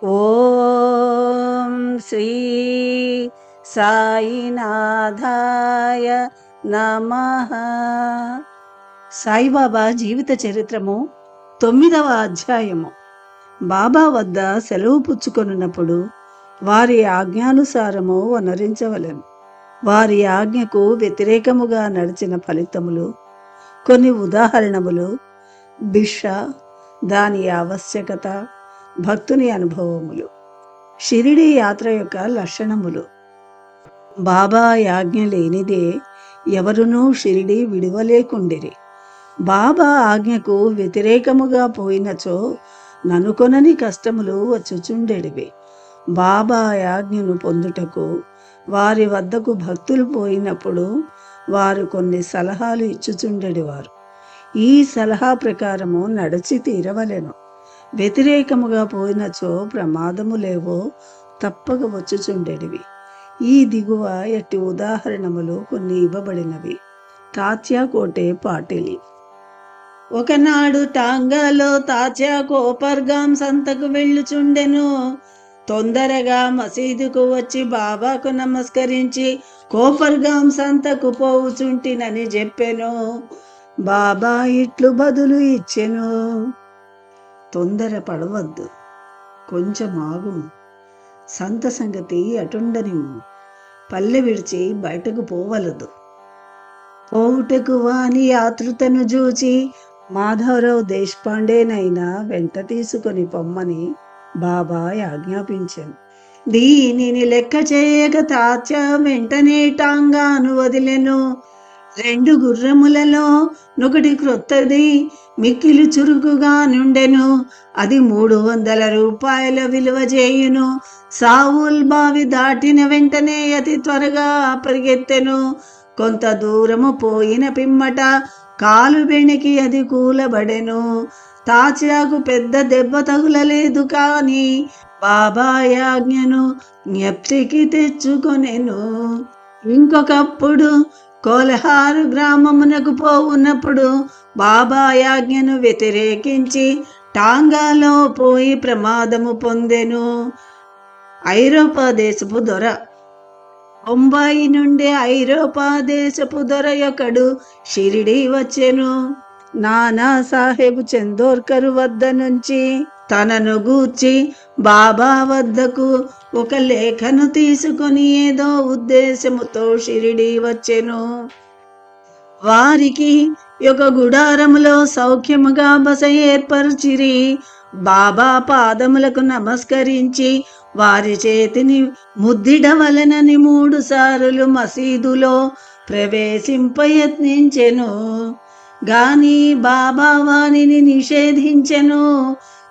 ఓం శ్రీ సాయినాథాయ నమః. సాయిబాబా జీవిత చరిత్రము 9వ అధ్యాయము. బాబా వద్ద సెలవు పుచ్చుకొనున్నప్పుడు వారి ఆజ్ఞానుసారము వనరించవలెను. వారి ఆజ్ఞకు వ్యతిరేకముగా నడిచిన ఫలితములు, కొన్ని ఉదాహరణములు, భిక్ష, దాని ఆవశ్యకత, భక్తుని అనుభవములు, షిరిడి యాత్ర యొక్క లక్షణములు. బాబా ఆజ్ఞ లేనిదే ఎవరునూ షిరిడి విడువలేకుండిరి. బాబా ఆజ్ఞకు వ్యతిరేకముగా పోయినచో ననుకొనని కష్టములు వచ్చుచుండెడివి. బాబా ఆజ్ఞను పొందుటకు వారి వద్దకు భక్తులు పోయినప్పుడు వారు కొన్ని సలహాలు ఇచ్చుచుండెడివారు. ఈ సలహా ప్రకారము నడిచి తీరవలెను. వ్యతిరేకముగా పోయినచో ప్రమాదములేవో తప్పక వచ్చుచుండెడివి. ఈ దిగువ ఎట్టి ఉదాహరణములు కొన్ని ఇవ్వబడినవి. తాత్యాకోటే పాటిల్. ఒకనాడు టాంగాలో తాత్యా కోపర్గాం సంతకు వెళ్ళుచుండెను. తొందరగా మసీదుకు వచ్చి బాబాకు నమస్కరించి కోపర్గాం సంతకు పోవుచుంటినని చెప్పెను. బాబా ఇట్లు బదులు ఇచ్చెను. తొందర పడవద్దు, కొంచెం ఆగుము. సంత సంగతి అటుండనిమ్ము. పల్లె విడిచి బయటకు పోవలదు. పోవుటకు వాని ఆతృతను చూచి మాధవరావు దేశపాండేనైనా వెంట తీసుకొని పొమ్మని బాబా ఆజ్ఞాపించాను. దీనిని లెక్క చేయక తాత్య వెంటనే టాంగాను వదిలెను. 2 గుర్రములలో ఒకటి క్రొత్తది, మిక్కిలి చురుకుగా నుండెను. అది 300 రూపాయల విలువ చేయును. సావుల్ బావి దాటిన వెంటనే అతి త్వరగా పరిగెత్తెను. కొంత దూరము పోయిన పిమ్మట కాలు బెణికి అది కూలబడెను. తాత్యాకు పెద్ద దెబ్బ తగులలేదు, కాని బాబా ఆజ్ఞను జ్ఞప్తికి తెచ్చుకొనెను. ఇంకొకప్పుడు కోల్హారు గ్రామమునకు పోవున్నప్పుడు బాబా ఆజ్ఞను వ్యతిరేకించి టాంగాలో పోయి ప్రమాదము పొందెను. ఐరోపా దేశపు దొర. బొంబాయి నుండి ఐరోపా దేశపు దొర ఒకడు షిరిడి వచ్చెను. నానా సాహెబ్ చందోర్కర్ వద్ద నుంచి తనను గూర్చి బాబా వద్దకు ఒక లేఖను తీసుకొని ఏదో ఉద్దేశముతో షిరిడి వచ్చెను. వారికి ఒక గుడారములో సౌఖ్యముగా బస ఏర్పరిచిరి. బాబా పాదములకు నమస్కరించి వారి చేతిని ముద్దిడవలనని 3 సార్లు మసీదులో ప్రవేశింపయత్నించెను. గాని బాబా వానిని నిషేధించెను.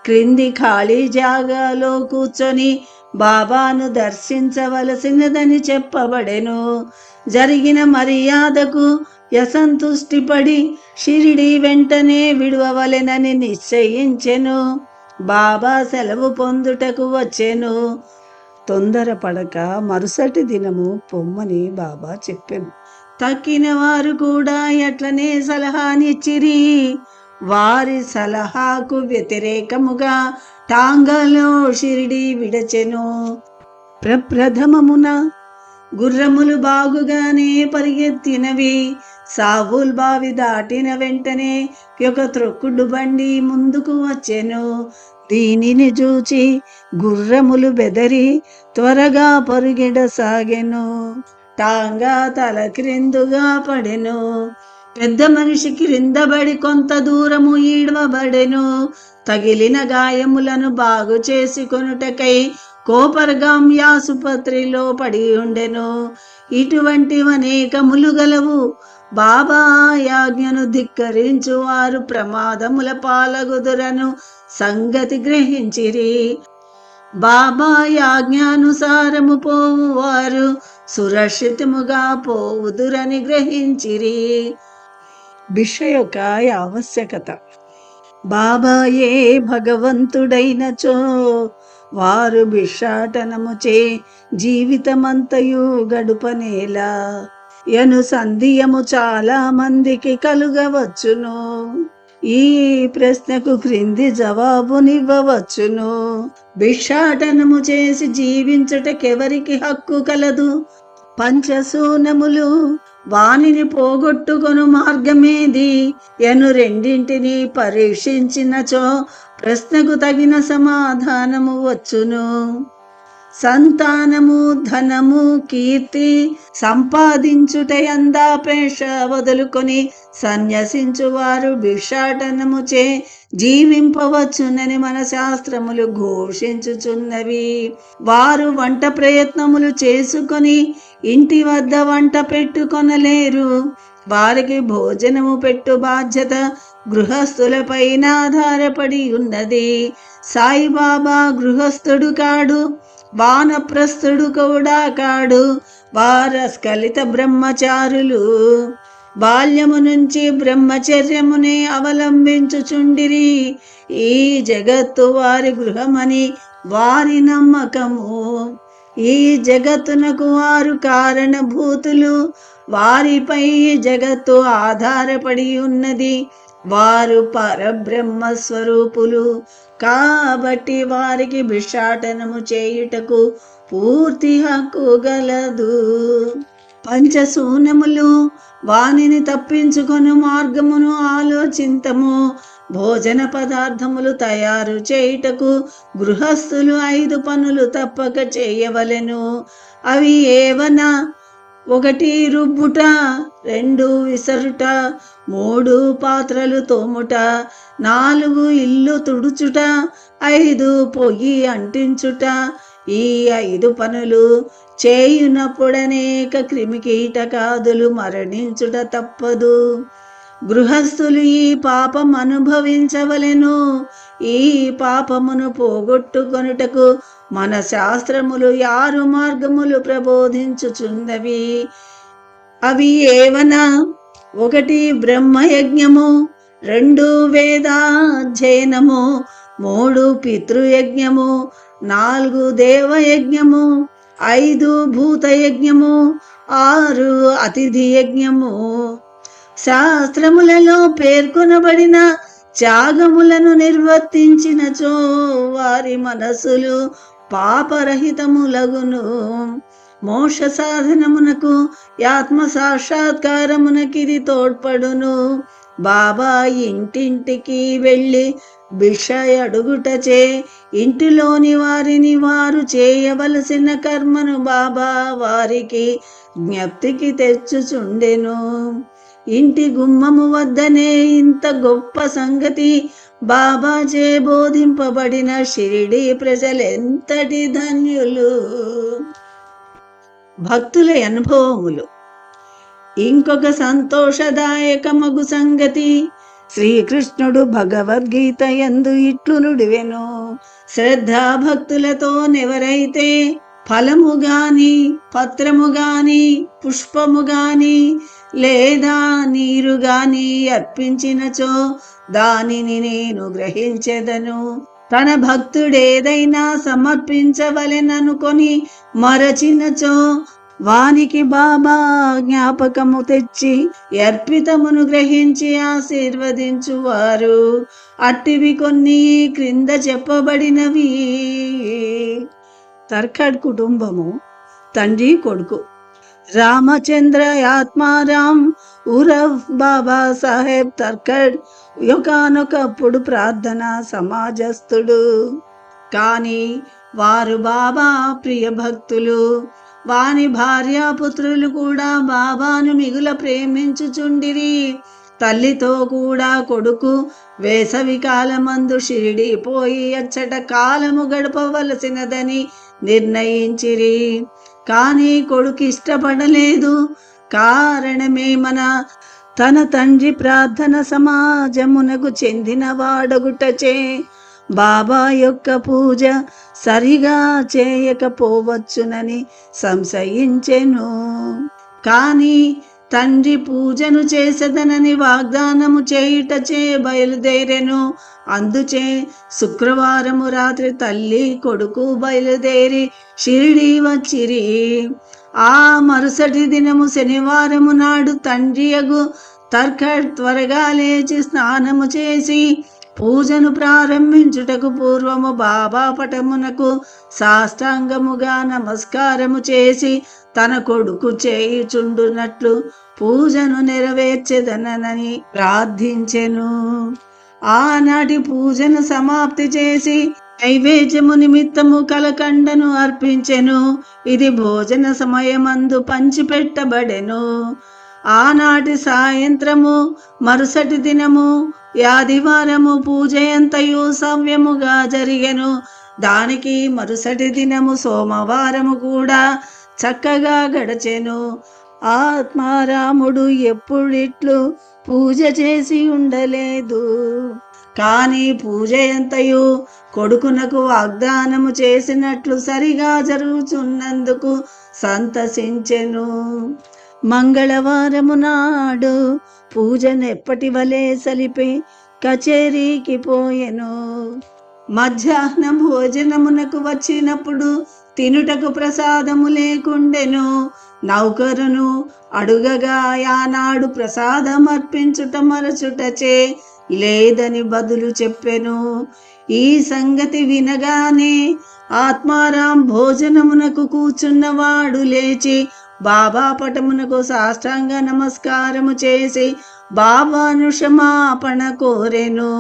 క్రింది ఖాళీ జాగాలో కూర్చొని బాబాను దర్శించవలసినదని చెప్పబడెను. జరిగిన మర్యాదకు అసంతుష్టిపడి షిరిడి వెంటనే విడువవలెనని నిశ్చయించెను. బాబా సెలవు పొందుటకు వచ్చెను. తొందరపడక మరుసటి దినము పొమ్మని బాబా చెప్పెను. తక్కిన వారు కూడా ఎట్లనే సలహానిచ్చిరి. వారి సలహాకు వ్యతిరేకముగా టాంగాలో షిరిడి విడచెను. ప్రప్రథమమున గుర్రములు బాగుగానే పరిగెత్తినవి. సావుల్ బావి దాటిన వెంటనే ఒక త్రొక్కుడు బండి ముందుకు వచ్చెను. దీనిని చూచి గుర్రములు బెదరి త్వరగా పరుగెడసాగెను. టాంగా తల క్రిందుగా పడెను. పెద్ద మనిషి క్రిందబడి కొంత దూరము ఈడ్వబడెను. తగిలిన గాయములను బాగు చేసుకొనుటకై కోపర్గాం ఆసుపత్రిలో పడి ఉండెను. ఇటువంటివనేకములు గలవు. బాబా ఆజ్ఞను ధిక్కరించు వారు ప్రమాదముల పాలగుదురను సంగతి గ్రహించిరి. బాబా ఆజ్ఞానుసారము పోవువారు సురక్షితముగా పోవుదురని గ్రహించిరి. భిక్ష యొక్క ఆవశ్యకత. బాబాయే భగవంతుడైనచో వారు భిక్షాటనముచే జీవితమంతయు గడుపనేలా యను సందేహము చాలా మందికి కలుగవచ్చును. ఈ ప్రశ్నకు క్రింది జవాబునివ్వవచ్చును. భిక్షాటనము చేసి జీవించుటకెవరికి హక్కు కలదు? పంచశూనములు వానిని పోగొట్టుకొను మార్గమేది ఎను రెండింటిని పరీక్షించినచో ప్రశ్నకు తగిన సమాధానము వచ్చును. సంతానము, ధనము, కీర్తి సంపాదించుటయందాపేక్ష వదులుకొని సన్యసించువారు భిక్షాటనముచే జీవింపవచ్చునని మన శాస్త్రములు ఘోషించుచున్నవి. వారు వంట ప్రయత్నములు చేసుకొని ఇంటి వద్ద వంట పెట్టుకొనలేరు. వారికి భోజనము పెట్టు బాధ్యత గృహస్థులపైన ఆధారపడి ఉన్నది. సాయిబాబా గృహస్థుడు కాడు, వానప్రస్థుడు కూడా కాడు. వారస్ఖలిత బ్రహ్మచారులు. బాల్యము నుంచి బ్రహ్మచర్యమునే అవలంబించుచుండిరి. ఈ జగత్తు వారి గృహమని వారి నమ్మకము. ఈ జగత్తునకు వారు కారణభూతులు. వారిపై జగత్తు ఆధారపడి ఉన్నది. వారు పరబ్రహ్మ స్వరూపులు కాబట్టి వారికి భిక్షాటనము చేయుటకు పూర్తి హక్కు గలదు. పంచశూన్యములు వానిని తప్పించుకొను మార్గమును ఆలోచింతము. భోజన పదార్థములు తయారు చేయుటకు గృహస్థులు 5 పనులు తప్పక చేయవలెను. అవి ఏవనా? 1 రుబ్బుట, 2 విసరుట, 3 పాత్రలు తోముట, 4 ఇల్లు తుడుచుట, 5 పొయ్యి అంటించుట. ఈ 5 పనులు చేయునప్పుడనేక క్రిమికీటకాదులు మరణించుట తప్పదు. గృహస్థులు ఈ పాపం అనుభవించవలెను. ఈ పాపమును పోగొట్టుకొనుటకు మన శాస్త్రములు 6 మార్గములు ప్రబోధించుచున్నవి. అవి ఏవనా? 1 బ్రహ్మయజ్ఞము, 2 వేదాధ్యయనము, 3 పితృయజ్ఞము, 4 దేవయజ్ఞము, 5 భూతయజ్ఞము, 6 అతిథి యజ్ఞము. శాస్త్రములలో పేర్కొనబడిన త్యాగములను నిర్వర్తించినచో వారి మనస్సులు పాపరహితములగును. మోక్ష సాధనమునకు ఆత్మ సాక్షాత్కారమునకిది తోడ్పడును. బాబా ఇంటింటికి వెళ్ళి భిక్ష అడుగుటచే ఇంటిలోని వారిని వారు చేయవలసిన కర్మను బాబా వారికి జ్ఞప్తికి తెచ్చుచుండెను. ఇంటి గుమ్మము వద్దనే ఇంత గొప్ప సంగతి బాబాచే బోధింపబడిన షిరిడి ప్రజలెంతటి ధన్యులు. భక్తుల అనుభవములు. ఇంకొక సంతోషదాయకమగు సంగతి శ్రీకృష్ణుడు భగవద్గీత యందు ఇట్లు నుడివెను. శ్రద్ధాభక్తులతో నెవరైతే ఫలము గాని, పత్రము గాని, పుష్పము గాని లేదా నీరు గాని అర్పించినచో దానిని నేను గ్రహించెదను. తన భక్తుడేదైనా సమర్పించవలెననుకొని మరచినచో వానికి బాబా జ్ఞాపకము తెచ్చి అర్పితమును గ్రహించి ఆశీర్వదించువారు. అట్టివి కొన్ని క్రింద చెప్పబడినవి. తర్కడ్ కుటుంబము. తండ్రి, కొడుకు. రామచంద్ర ఆత్మారాం ఉరఫ్ బాబా సాహెబ్ తర్కడ్ ఒకనొకప్పుడు ప్రార్థనా సమాజస్థుడు. కానీ వారు బాబా ప్రియ భక్తులు. వాని భార్యాపుత్రులు కూడా బాబాను మిగుల ప్రేమించుచుండిరి. తల్లితో కూడా కొడుకు వేసవి కాలమందు షిరిడి పోయి అచ్చట కాలము గడపవలసినదని నిర్ణయించిరి. కానీ కొడుకు ఇష్టపడలేదు. కారణమేమన తన తండ్రి ప్రార్థన సమాజమునకు చెందిన వాడగుటచే బాబా యొక్క పూజ సరిగా చేయకపోవచ్చునని సంశయించెను. కానీ తండ్రి పూజను చేసదనని వాగ్దానము చేయుటచే బయలుదేరెను. అందుచే శుక్రవారము రాత్రి తల్లి కొడుకు బయలుదేరి షిరిడి వచ్చిరి. ఆ మరుసటి దినము శనివారము నాడు తండ్రియగు త్వరగా లేచి స్నానము చేసి పూజను ప్రారంభించుటకు పూర్వము బాబా పటమునకు సాష్టాంగముగా నమస్కారము చేసి తన కొడుకు చేయుచుండునట్లు పూజను నెరవేర్చెదనని ప్రార్థించెను. ఆనాటి పూజను సమాప్తి చేసి నైవేద్యము నిమిత్తము కలకండను అర్పించెను. ఇది భోజన సమయమందు పంచిపెట్టబడెను. ఆనాటి సాయంత్రము మరుసటి దినము ఆదివారము పూజ ఎంతయు సవ్యముగా జరిగెను. దానికి మరుసటి దినము సోమవారము కూడా చక్కగా గడచెను. ఆత్మారాముడు ఎప్పుడిట్లు పూజ చేసి ఉండలేదు. కానీ పూజ ఎంతయు కొడుకునకు వాగ్దానము చేసినట్లు సరిగా జరుగుతున్నందుకు సంతసించెను. మంగళవారము నాడు పూజనెప్పటి వలె సలిపి కచేరీకి పోయెను. మధ్యాహ్నం భోజనమునకు వచ్చినప్పుడు తినుటకు ప్రసాదము లేకుండెను. నౌకరును అడుగగా ఆనాడు ప్రసాదం అర్పించుట మరచుటచే లేదని బదులు చెప్పెను. ఈ సంగతి వినగానే ఆత్మారాం భోజనమునకు కూర్చున్నవాడు లేచి బాబా పటమునకు సాష్టాంగ నమస్కారము చేసి బాబాను క్షమాపణ కోరెను.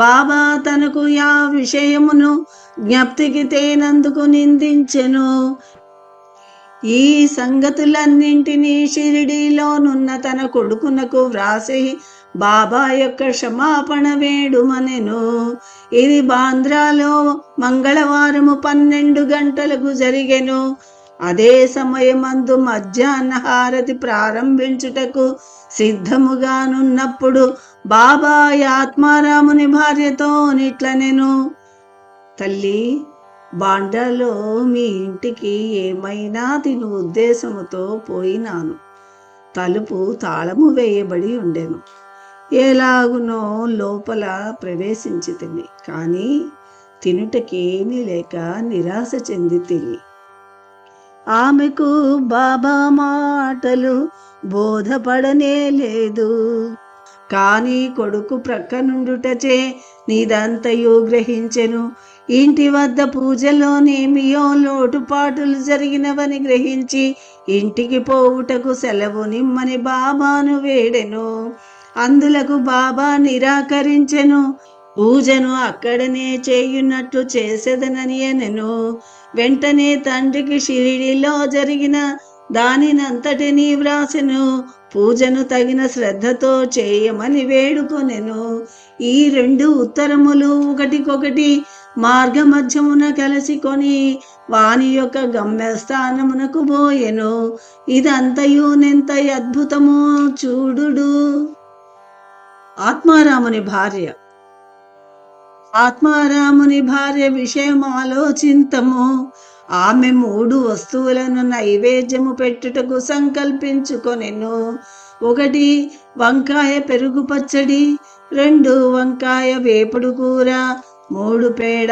బాబా తనకు యా విషయమును జ్ఞప్తికి తేనందుకు నిందించెను. ఈ సంగతులన్నింటినీ షిరిడీలోనున్న తన కొడుకునకు వ్రాసి బాబా యొక్క క్షమాపణ వేడుమనెను. ఇది బాంద్రాలో మంగళవారము 12 గంటలకు జరిగెను. అదే సమయమందు మధ్యాహ్న హారతి ప్రారంభించుటకు సిద్ధముగానున్నప్పుడు బాబా ఆత్మారాముని భార్యతో నిట్లనెను, తల్లి, బాండ్రాలో మీ ఇంటికి ఏమైనా తిను ఉద్దేశముతో పోయినాను. తలుపు తాళము వేయబడి ఉండెను. ఎలాగునో లోపల ప్రవేశించి తిని, కానీ తినుటకేమీ లేక నిరాశ చెంది తిని. ఆమెకు బాబా మాటలు బోధపడనే లేదు. కానీ కొడుకు ప్రక్కనుండుటచే నీదంతయు గ్రహించెను. ఇంటి వద్ద పూజలోనేమియో లోటుపాటులు జరిగినవని గ్రహించి ఇంటికి పోవుటకు సెలవు నిమ్మని బాబాను వేడెను. అందులకు బాబా నిరాకరించెను. పూజను అక్కడనే చేయున్నట్లు చేసేదనని అనెను. వెంటనే తండ్రికి షిరిడిలో జరిగిన దానినంతటినీ వ్రాసెను. పూజను తగిన శ్రద్ధతో చేయమని వేడుకొనెను. ఈ 2 ఉత్తరములు ఒకటికొకటి మార్గమధ్యమున కలిసికొని వాని యొక్క గమ్యస్థానమునకు పోయెను. ఇదంతయు నెంత అద్భుతమో చూడుడు. ఆత్మారాముని భార్య విషయం ఆలోచింతము. ఆమె 3 వస్తువులను నైవేద్యము పెట్టుటకు సంకల్పించుకొనెను. 1 వంకాయ పెరుగు పచ్చడి, 2 వంకాయ వేపుడు కూర, 3 పేడ.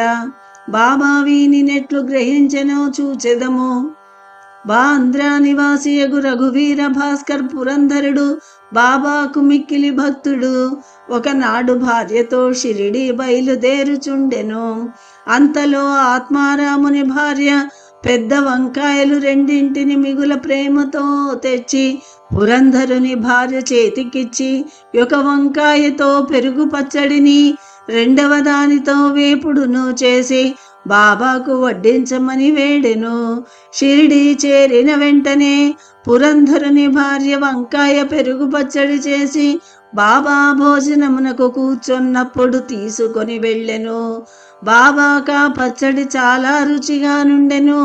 బాబా వీనినెట్లు గ్రహించెనో చూచెదము. బాంద్రా నివాసియగు రఘువీర భాస్కర్ పురంధరుడు బాబాకు మిక్కిలి భక్తుడు. ఒకనాడు భార్యతో షిరిడి బయలుదేరుచుండెను. అంతలో ఆత్మారాముని భార్య పెద్ద వంకాయలు 2 మిగుల ప్రేమతో తెచ్చి పురంధరుని భార్య చేతికిచ్చి 1 వంకాయతో పెరుగు పచ్చడిని 2వ దానితో వేపుడును చేసి బాబాకు వడ్డించమని వేడెను. షిరిడి చేరిన వెంటనే పురంధరుని భార్య వంకాయ పెరుగు పచ్చడి చేసి బాబా భోజనమునకు కూర్చున్నప్పుడు తీసుకొని వెళ్ళెను. బాబాకా పచ్చడి చాలా రుచిగా నుండెను.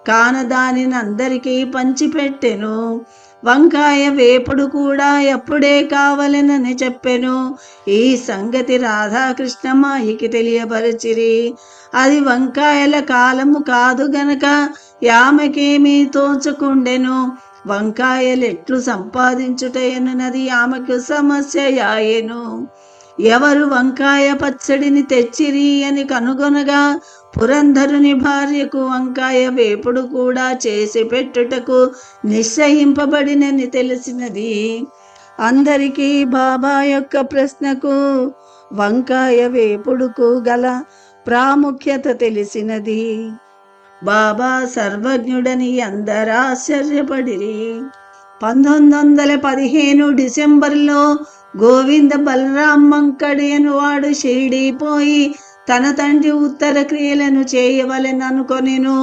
కాన దానిని అందరికీ పంచిపెట్టెను. వంకాయ వేపుడు కూడా ఎప్పుడే కావలెనని చెప్పెను. ఈ సంగతి రాధాకృష్ణమాయికి తెలియపరచిరి. అది వంకాయల కాలము కాదు గనక ఆమెకేమీ తోచకుండెను. వంకాయలెట్లు సంపాదించుటయనున్నది ఆమెకు సమస్యయాయెను. ఎవరు వంకాయ పచ్చడిని తెచ్చిరి అని కనుగొనగా పురంధరుని భార్యకు వంకాయ వేపుడు కూడా చేసి పెట్టుటకు నిశ్చయింపబడినని తెలిసినది. అందరికీ బాబా యొక్క ప్రశ్నకు వంకాయ వేపుడుకు గల ప్రాముఖ్యత తెలిసినది. బాబా సర్వజ్ఞుడని అందరూ ఆశ్చర్యపడిరి. 1915 డిసెంబర్లో గోవింద బలరాం మంకడి అనువాడు షిరిడీ పోయి తన తండ్రి ఉత్తర క్రియలను చేయవలెననుకొనెను.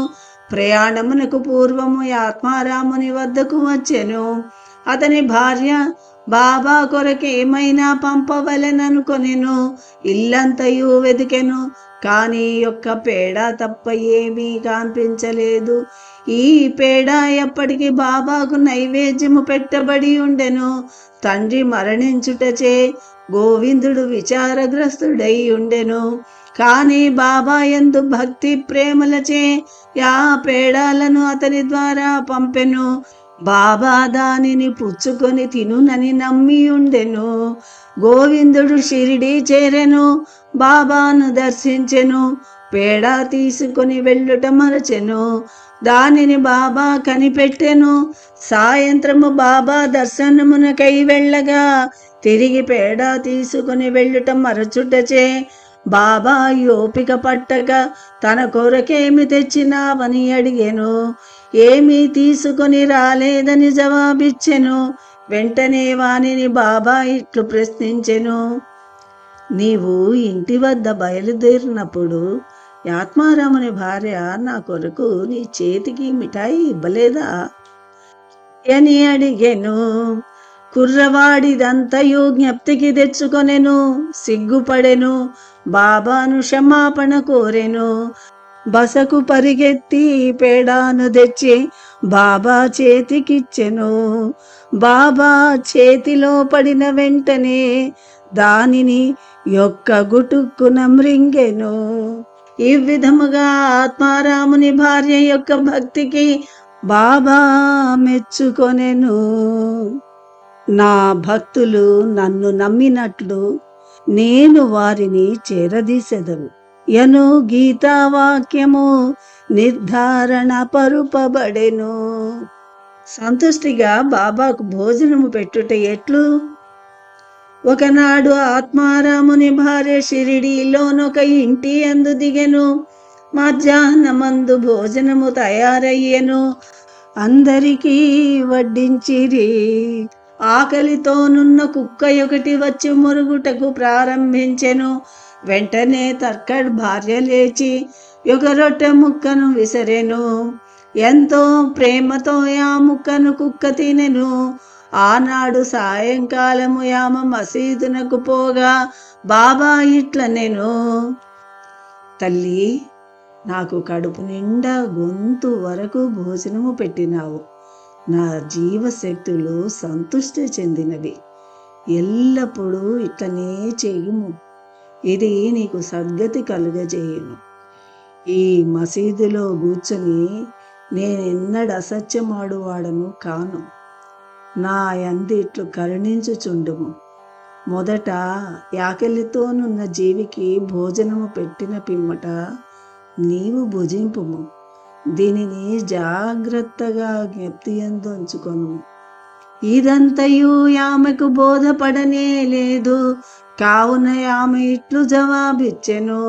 ప్రయాణమునకు పూర్వము ఆత్మారాముని వద్దకు వచ్చెను. అతని భార్య బాబా కొరకు ఏమైనా పంపవలెననుకొనెను. ఇల్లంతయు వెదికెను, కానీ ఒక్క పేడ తప్ప ఏమీ కనిపించలేదు. ఈ పేడ ఎప్పటికీ బాబాకు నైవేద్యము పెట్టబడి ఉండెను. తండ్రి మరణించుటచే గోవిందుడు విచారగ్రస్తుడై ఉండెను. కానీ బాబా యందు భక్తి ప్రేమలచే ఆ పేడాలను అతని ద్వారా పంపెను. బాబా దానిని పుచ్చుకొని తినునని నమ్మి ఉండెను. గోవిందుడు షిరిడీ చేరెను, బాబాను దర్శించెను. పేడ తీసుకొని వెళ్ళుట మరచెను. దానిని బాబా కనిపెట్టెను. సాయంత్రము బాబా దర్శనమునకై వెళ్ళగా తిరిగి పేడ తీసుకొని వెళ్ళుట మరచుటచే బాబా ఓపిక పట్టక తన కొరకేమి తెచ్చినావని అడిగెను. ఏమీ తీసుకొని రాలేదని జవాబిచ్చెను. వెంటనే వానిని బాబా ఇట్లు ప్రశ్నించెను, నీవు ఇంటి వద్ద బయలుదేరినప్పుడు ఆత్మారాముని భార్య నా కొరకు నీ చేతికి మిఠాయి ఇవ్వలేదా అని అడిగెను. కుర్రవాడిదంతయు జ్ఞప్తికి తెచ్చుకొనెను. సిగ్గుపడెను. బాబాను క్షమాపణ కోరెను. బసకు పరిగెత్తి పేడాను తెచ్చి బాబా చేతికిచ్చెను. బాబా చేతిలో పడిన వెంటనే దానిని యొక్క గుటుక్కున మృంగెను. ఈ విధముగా ఆత్మారాముని భార్య యొక్క భక్తికి బాబా మెచ్చుకొనెను. నా భక్తులు నన్ను నమ్మినట్లు నేను వారిని చేరదీసెదను యను గీతావాక్యము నిర్ధారణ పరుపబడెను. సంతుష్టిగా బాబాకు భోజనము పెట్టుట ఎట్లు? ఒకనాడు ఆత్మారాముని భార్య షిరిడీలోనొక ఇంటి అందు దిగెను. మధ్యాహ్నమందు భోజనము తయారయ్యెను. అందరికీ వడ్డించిరి. ఆకలితోనున్న కుక్క ఒకటి వచ్చి మురుగుటకు ప్రారంభించెను. వెంటనే తర్కడ్ భార్య లేచి ఒక రొట్టె ముక్కను విసరెను. ఎంతో ప్రేమతో ఆ ముక్కను కుక్క తినెను. ఆనాడు సాయంకాలము యామ మసీదునకు పోగా బాబా ఇట్లనెను, తల్లి, నాకు కడుపు నిండా గొంతు వరకు భోజనము పెట్టినావు. నా జీవశక్తులు సంతుష్టి చెందినవి. ఎల్లప్పుడూ ఇట్లనే చేయుము. ఇది నీకు సద్గతి కలుగజేయును. ఈ మసీదులో కూర్చొని నేనెన్నడ అసత్యమాడువాడను కాను. నా యందు ఇట్లు కరుణించుచుండుము. మొదట ఆకలితోనున్న జీవికి భోజనము పెట్టిన పిమ్మట నీవు భుజింపుము. దీనిని జాగ్రత్తగా జ్ఞప్తియందు ఉంచుకొను. ఇదంతయు ఆమెకు బోధపడనే లేదు. కావున ఆమె ఇట్లు జవాబిచ్చెను,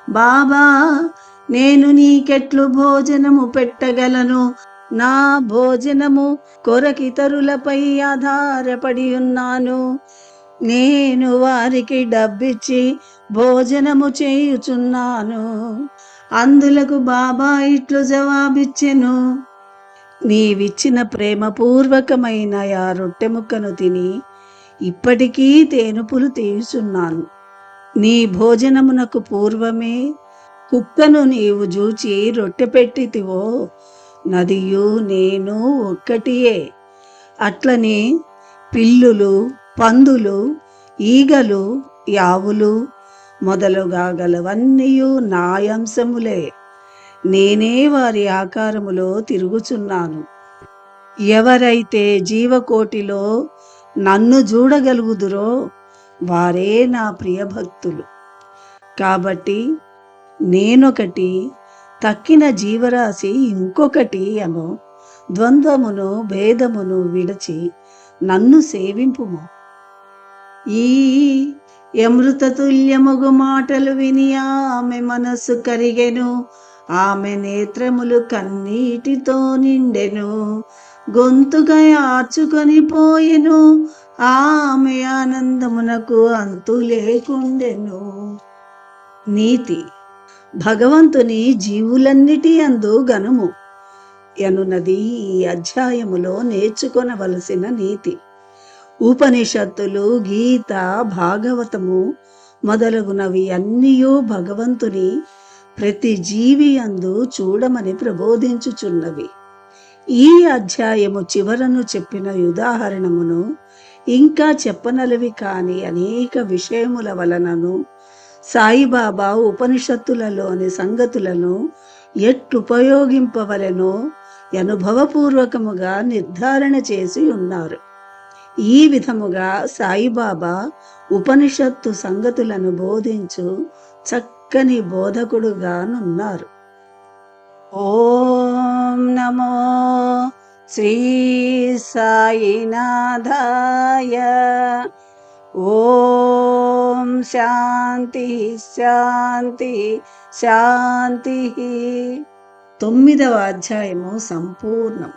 బాబా, నేను నీకెట్లు భోజనము పెట్టగలను? నా భోజనము కొరకితరులపై ఆధారపడి ఉన్నాను. నేను వారికి డబ్బిచ్చి భోజనము చేయుచున్నాను. అందులకు బాబా ఇట్లు జవాబిచ్చెను, నీవిచ్చిన ప్రేమపూర్వకమైన ఆ రొట్టె ముక్కను తిని ఇప్పటికీ తేనుపులు తీయుచున్నాను. నీ భోజనమునకు పూర్వమే కుక్కను నీవు జూచి రొట్టె పెట్టితివో, నదియు నేను ఒక్కటియే. అట్లనే పిల్లులు, పందులు, ఈగలు, యావులు మొదలుగా గలవన్నీయు నా అంశములే. నేనే వారి ఆకారములో తిరుగుచున్నాను. ఎవరైతే జీవకోటిలో నన్ను చూడగలుగుదురో వారే నా ప్రియభక్తులు. కాబట్టి నేనొకటి, తక్కిన జీవరాశి ఇంకొకటి అను ద్వంద్వమును భేదమును విడిచి నన్ను సేవింపుము. ఈ అమృతతుల్యముగు మాటలు విని ఆమె మనస్సు కరిగెను. ఆమె నేత్రములు కన్నీటితో నిండెను. గొంతుగా ఆర్చుకొని పోయెను. ఆమె ఆనందమునకు అంతు లేకుండెను. నీతి. భగవంతుని జీవులన్నిటి అందు గనుము ఎనున్నది ఈ అధ్యాయములో నేర్చుకొనవలసిన నీతి. ఉపనిషత్తులు, గీత, భాగవతము మొదలగునవి అన్నీయూ భగవంతుని ప్రతి జీవి అందు చూడమని ప్రబోధించుచున్నవి. ఈ అధ్యాయము చివరను చెప్పిన ఉదాహరణమును ఇంకా చెప్పనలవి కాని అనేక విషయముల వలనను సాయిబాబా ఉపనిషత్తులలోని సంగతులను ఎట్లుపయోగింపవలెనో అనుభవపూర్వకముగా నిర్ధారణ చేసి ఉన్నారు. ఈ విధముగా సాయిబాబా ఉపనిషత్తు సంగతులను బోధించు చక్కని బోధకుడుగానున్నారు. ఓం నమో శ్రీ సాయినాథాయ. ఓం శాంతి శాంతి శాంతి. 9వ అధ్యాయము సంపూర్ణం.